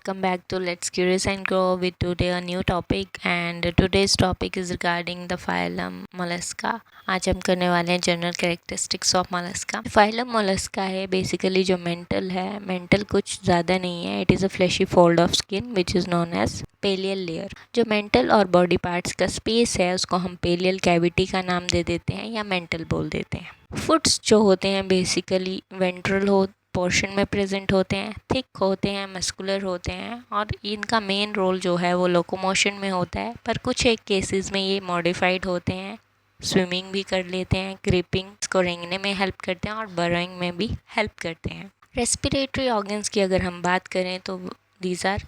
welcome back to Let's Curious and Grow with today a new topic and today's topic is regarding the phylum Mollusca। आज हम करने वाले हैं general characteristics of Mollusca. Phylum Mollusca है basically जो mantle कुछ ज़्यादा नहीं है। It is a fleshy fold of skin which is known as pallial layer. जो मेंटल और बॉडी पार्ट्स का स्पेस है उसको हम पेलियल कैविटी का नाम दे देते हैं या मेंटल बोल देते हैं। फुट्स जो होते हैं बेसिकली वेंट्रल पोर्शन में प्रेजेंट होते हैं, थिक होते हैं, मस्कुलर होते हैं और इनका मेन रोल जो है वो लोकोमोशन में होता है। पर कुछ एक केसेस में ये मॉडिफाइड होते हैं, स्विमिंग भी कर लेते हैं, क्रीपिंग को रेंगने में हेल्प करते हैं और बरोइंग में भी हेल्प करते हैं। रेस्पिरेटरी ऑर्गन्स की अगर हम बात करें तो दीज आर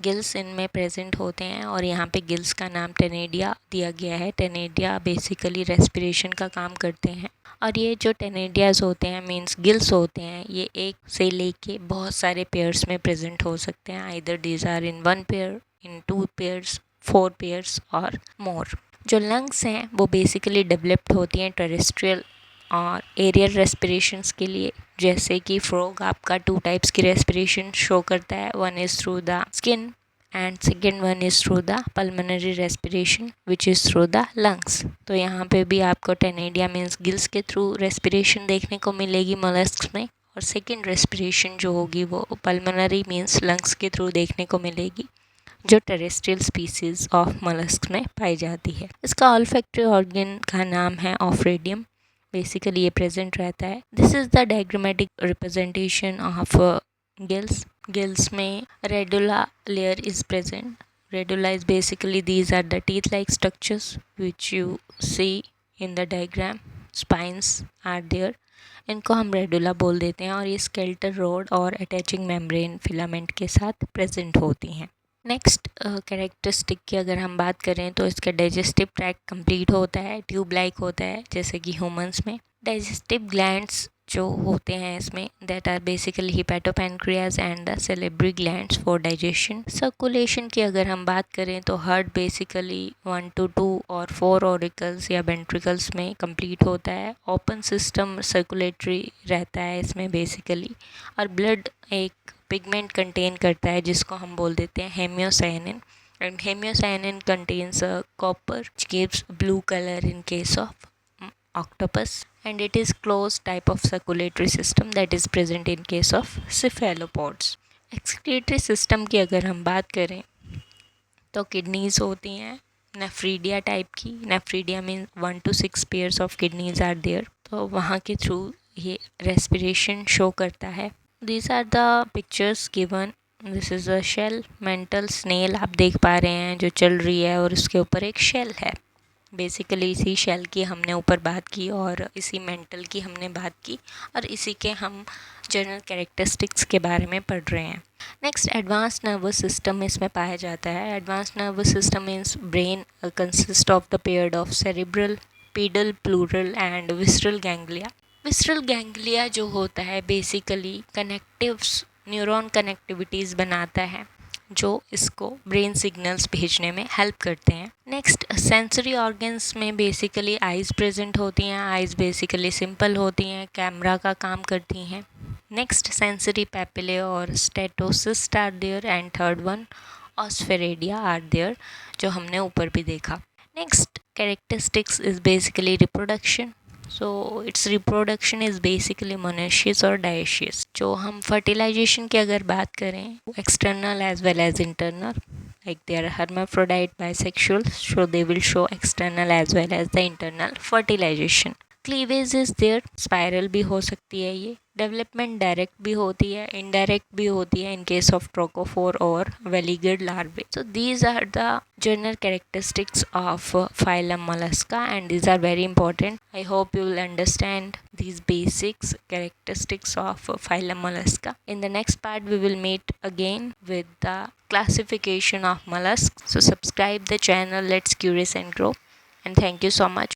गिल्स इनमें प्रेजेंट होते हैं और यहाँ पे गिल्स का नाम टेनेडिया दिया गया है। टेनेडिया बेसिकली रेस्पिरेशन का काम करते हैं और ये जो टेनेडियाज होते हैं मींस गिल्स होते हैं, ये एक से लेके बहुत सारे पेयर्स में प्रेजेंट हो सकते हैं। Either these are in 1 pair, in 2 pairs, 4 pairs और मोर। जो लंग्स हैं वो बेसिकली डेवलप्ड होती हैं टेरेस्ट्रियल और एरियल रेस्पिरेशंस के लिए। जैसे कि फ्रॉग आपका 2 टाइप्स की रेस्पिरेशन शो करता है, one is through the skin and second one is through the pulmonary respiration which is through the lungs. तो यहाँ पे भी आपको टेनेडिया मीन्स गिल्स के थ्रू रेस्पिरेशन देखने को मिलेगी मोलस्क्स में, और सेकेंड रेस्पिरेशन जो होगी वो पल्मोनरी मीन्स लंग्स के थ्रू देखने को मिलेगी, जो टेरेस्ट्रियल स्पीसीज ऑफ मोलस्क में पाई जाती है। इसका ऑल्फैक्टरी ऑर्गन का नाम है ऑफ्रेडियम। बेसिकली ये प्रेजेंट रहता है। This is the diagrammatic representation of gills में radula layer is present. Radula is basically these are the teeth like structures which you see in the diagram. Spines are there, इनको हम radula बोल देते हैं और ये स्केलेटल रोड और attaching membrane filament के साथ प्रेजेंट होती हैं। नेक्स्ट कैरेक्टरिस्टिक की अगर हम बात करें तो इसका डाइजेस्टिव ट्रैक्ट कंप्लीट होता है, ट्यूब लाइक होता है जैसे कि ह्यूमंस में। डाइजेस्टिव ग्लैंड्स जो होते हैं इसमें that are basically hepatopancreas and the salivary glands for digestion. Circulation की अगर हम बात करें तो हार्ट बेसिकली 1 to 2 और 4 ऑरिकल्स या वेंट्रिकल्स में कंप्लीट होता है। ओपन सिस्टम सर्कुलेटरी रहता है इसमें बेसिकली, और ब्लड एक पिगमेंट कंटेन करता है जिसको हम बोल देते हैं haemocyanin, and haemocyanin contains copper which gives blue color in case of octopus, and it is closed type of circulatory system that is present in case of cephalopods. Excretory system की अगर हम बात करें तो किडनीज होती हैं nephridia type की। Nephridia mean 1 to 6 pairs of kidneys are there, तो वहाँ के थ्रू ये रेस्पिरेशन शो करता है। These are the pictures given. This is a shell, mental snail आप देख पा रहे हैं जो चल रही है और उसके ऊपर एक शेल है। बेसिकली इसी शेल की हमने ऊपर बात की और इसी मेंटल की हमने बात की और इसी के हम जनरल कैरेक्टरिस्टिक्स के बारे में पढ़ रहे हैं। नेक्स्ट एडवांस नर्वस सिस्टम इसमें पाया जाता है। Advance nervous system means brain consist of the pair of cerebral, pedal, pleural and visceral ganglia. Visceral ganglia जो होता है बेसिकली कनेक्टिव्स, न्यूरॉन कनेक्टिविटीज़ बनाता है जो इसको ब्रेन सिग्नल्स भेजने में हेल्प करते हैं। नेक्स्ट सेंसरी ऑर्गन्स में बेसिकली आइज़ प्रेजेंट होती हैं। आइज़ बेसिकली सिंपल होती हैं, कैमरा का काम करती हैं। नेक्स्ट सेंसरी पैपिले और statocyst are there and third one osphradia are there जो हमने ऊपर भी देखा। Next characteristics is basically reproduction. So its reproduction is basically monoecious और डायशियस। जो हम फर्टिलाइजेशन की अगर बात करें external as well as internal, like they are hermaphrodite bisexual, so they will show external as well as the internal fertilization. Cleavage is there, spiral भी हो सकती है ये। डेवलपमेंट डायरेक्ट भी होती है, इनडायरेक्ट भी होती है इन केस ऑफ ट्रोकोफोर और वेलीगेड larvae. So these are the general characteristics of phylum mollusca and these are very important. I hope you will understand these basics characteristics of phylum mollusca. In the next part we will meet again with the classification of mollusks. So subscribe the channel Let's Curious and Grow, and thank you so much.